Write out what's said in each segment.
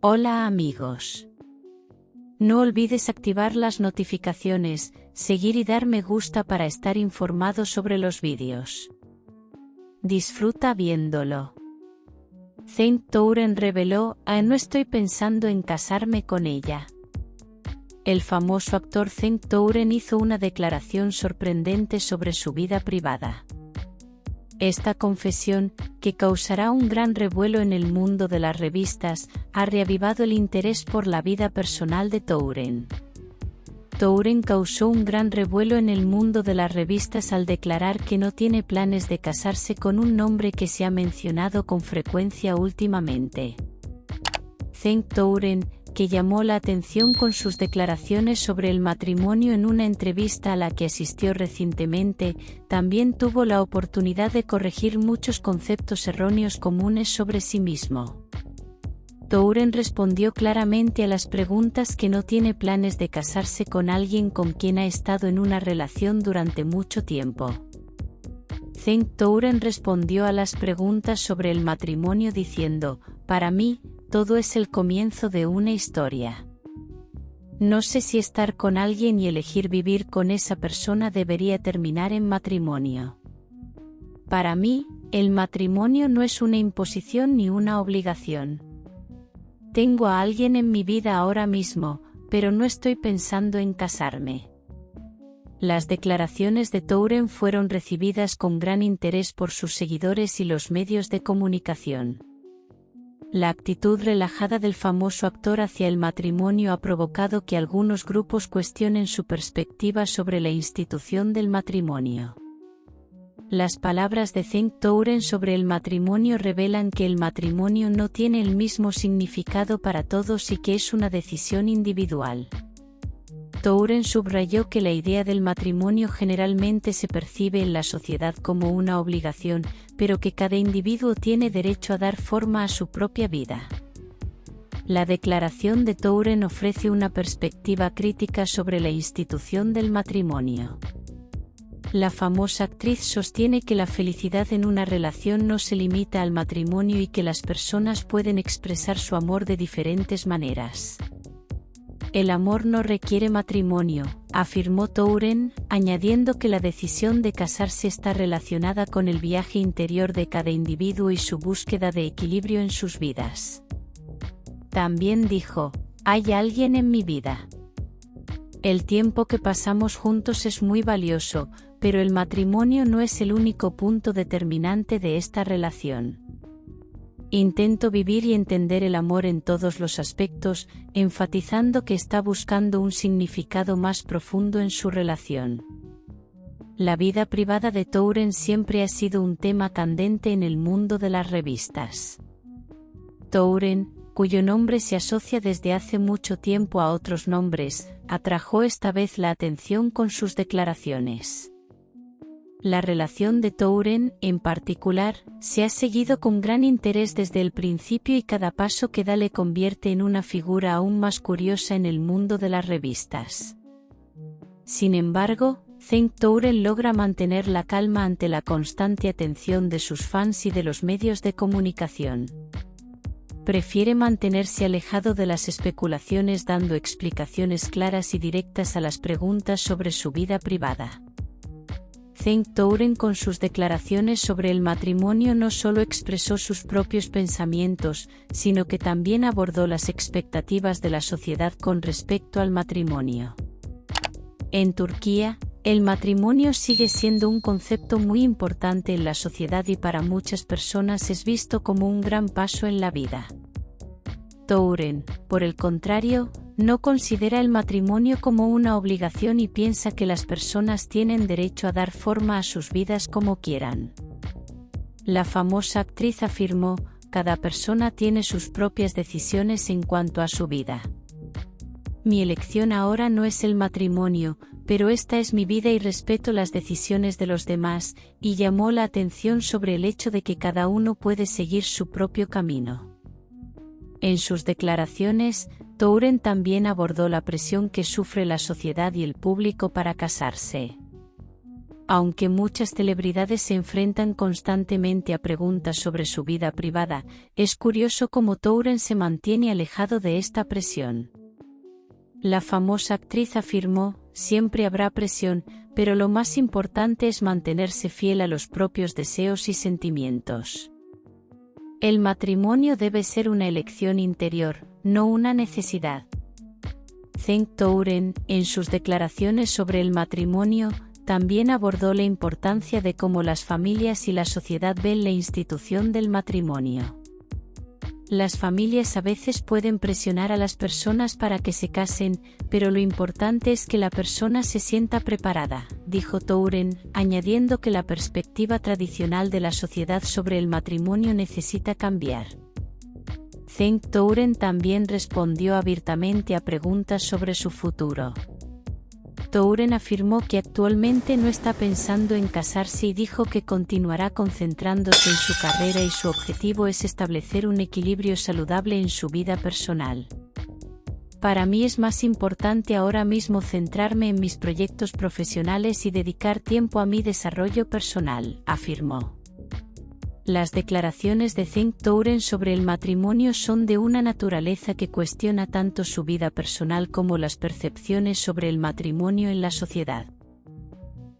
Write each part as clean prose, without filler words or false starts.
Hola amigos. No olvides activar las notificaciones, seguir y dar me gusta para estar informado sobre los vídeos. Disfruta viéndolo. Saint Touren reveló: no estoy pensando en casarme con ella. El famoso actor Saint Touren hizo una declaración sorprendente sobre su vida privada. Esta confesión, que causará un gran revuelo en el mundo de las revistas, ha reavivado el interés por la vida personal de Touren. Touren causó un gran revuelo en el mundo de las revistas al declarar que no tiene planes de casarse con un nombre que se ha mencionado con frecuencia últimamente. Saint Touren, que llamó la atención con sus declaraciones sobre el matrimonio en una entrevista a la que asistió recientemente, también tuvo la oportunidad de corregir muchos conceptos erróneos comunes sobre sí mismo. Touren respondió claramente a las preguntas que no tiene planes de casarse con alguien con quien ha estado en una relación durante mucho tiempo. Saint Touren respondió a las preguntas sobre el matrimonio diciendo: "Para mí, todo es el comienzo de una historia. No sé si estar con alguien y elegir vivir con esa persona debería terminar en matrimonio. Para mí, el matrimonio no es una imposición ni una obligación. Tengo a alguien en mi vida ahora mismo, pero no estoy pensando en casarme". Las declaraciones de Touren fueron recibidas con gran interés por sus seguidores y los medios de comunicación. La actitud relajada del famoso actor hacia el matrimonio ha provocado que algunos grupos cuestionen su perspectiva sobre la institución del matrimonio. Las palabras de Saint Touren sobre el matrimonio revelan que el matrimonio no tiene el mismo significado para todos y que es una decisión individual. Touren subrayó que la idea del matrimonio generalmente se percibe en la sociedad como una obligación, pero que cada individuo tiene derecho a dar forma a su propia vida. La declaración de Touren ofrece una perspectiva crítica sobre la institución del matrimonio. La famosa actriz sostiene que la felicidad en una relación no se limita al matrimonio y que las personas pueden expresar su amor de diferentes maneras. El amor no requiere matrimonio, afirmó Touren, añadiendo que la decisión de casarse está relacionada con el viaje interior de cada individuo y su búsqueda de equilibrio en sus vidas. También dijo: "Hay alguien en mi vida. El tiempo que pasamos juntos es muy valioso, pero el matrimonio no es el único punto determinante de esta relación. Intento vivir y entender el amor en todos los aspectos", enfatizando que está buscando un significado más profundo en su relación. La vida privada de Touren siempre ha sido un tema candente en el mundo de las revistas. Touren, cuyo nombre se asocia desde hace mucho tiempo a otros nombres, atrajo esta vez la atención con sus declaraciones. La relación de Touren, en particular, se ha seguido con gran interés desde el principio y cada paso que da le convierte en una figura aún más curiosa en el mundo de las revistas. Sin embargo, Saint Touren logra mantener la calma ante la constante atención de sus fans y de los medios de comunicación. Prefiere mantenerse alejado de las especulaciones dando explicaciones claras y directas a las preguntas sobre su vida privada. Saint Touren con sus declaraciones sobre el matrimonio no solo expresó sus propios pensamientos, sino que también abordó las expectativas de la sociedad con respecto al matrimonio. En Turquía, el matrimonio sigue siendo un concepto muy importante en la sociedad y para muchas personas es visto como un gran paso en la vida. Touren, por el contrario, no considera el matrimonio como una obligación y piensa que las personas tienen derecho a dar forma a sus vidas como quieran. La famosa actriz afirmó: "Cada persona tiene sus propias decisiones en cuanto a su vida. Mi elección ahora no es el matrimonio, pero esta es mi vida y respeto las decisiones de los demás", y llamó la atención sobre el hecho de que cada uno puede seguir su propio camino. En sus declaraciones, Touren también abordó la presión que sufre la sociedad y el público para casarse. Aunque muchas celebridades se enfrentan constantemente a preguntas sobre su vida privada, es curioso cómo Touren se mantiene alejado de esta presión. La famosa actriz afirmó: "Siempre habrá presión, pero lo más importante es mantenerse fiel a los propios deseos y sentimientos. El matrimonio debe ser una elección interior, no una necesidad". Zeng Touren, en sus declaraciones sobre el matrimonio, también abordó la importancia de cómo las familias y la sociedad ven la institución del matrimonio. Las familias a veces pueden presionar a las personas para que se casen, pero lo importante es que la persona se sienta preparada, dijo Touren, añadiendo que la perspectiva tradicional de la sociedad sobre el matrimonio necesita cambiar. Zeng Touren también respondió abiertamente a preguntas sobre su futuro. Touren afirmó que actualmente no está pensando en casarse y dijo que continuará concentrándose en su carrera y su objetivo es establecer un equilibrio saludable en su vida personal. "Para mí es más importante ahora mismo centrarme en mis proyectos profesionales y dedicar tiempo a mi desarrollo personal", afirmó. Las declaraciones de Zeng Touren sobre el matrimonio son de una naturaleza que cuestiona tanto su vida personal como las percepciones sobre el matrimonio en la sociedad.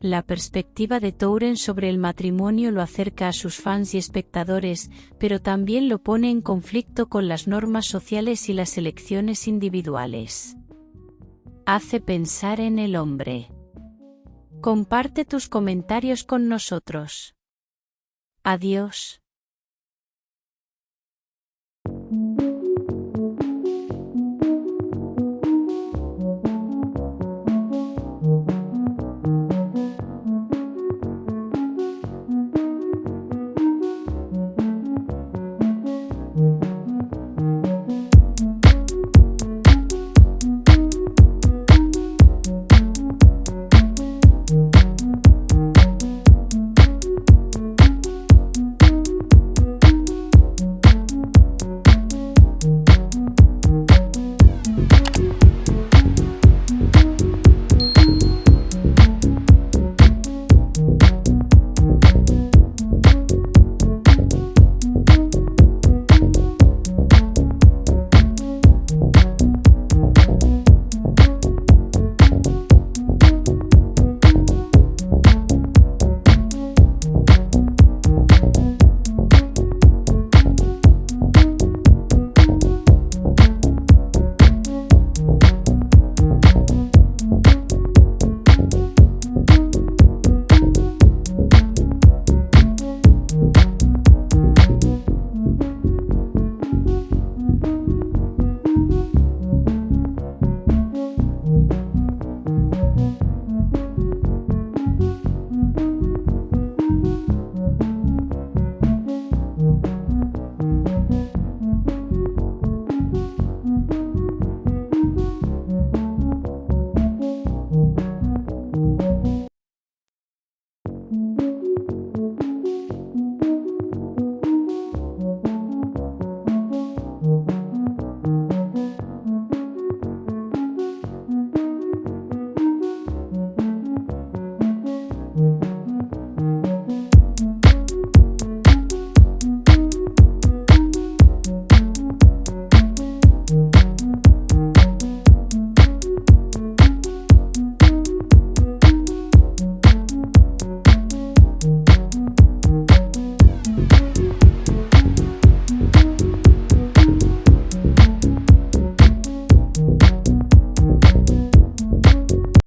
La perspectiva de Touren sobre el matrimonio lo acerca a sus fans y espectadores, pero también lo pone en conflicto con las normas sociales y las elecciones individuales. Hace pensar en el hombre. Comparte tus comentarios con nosotros. Adiós.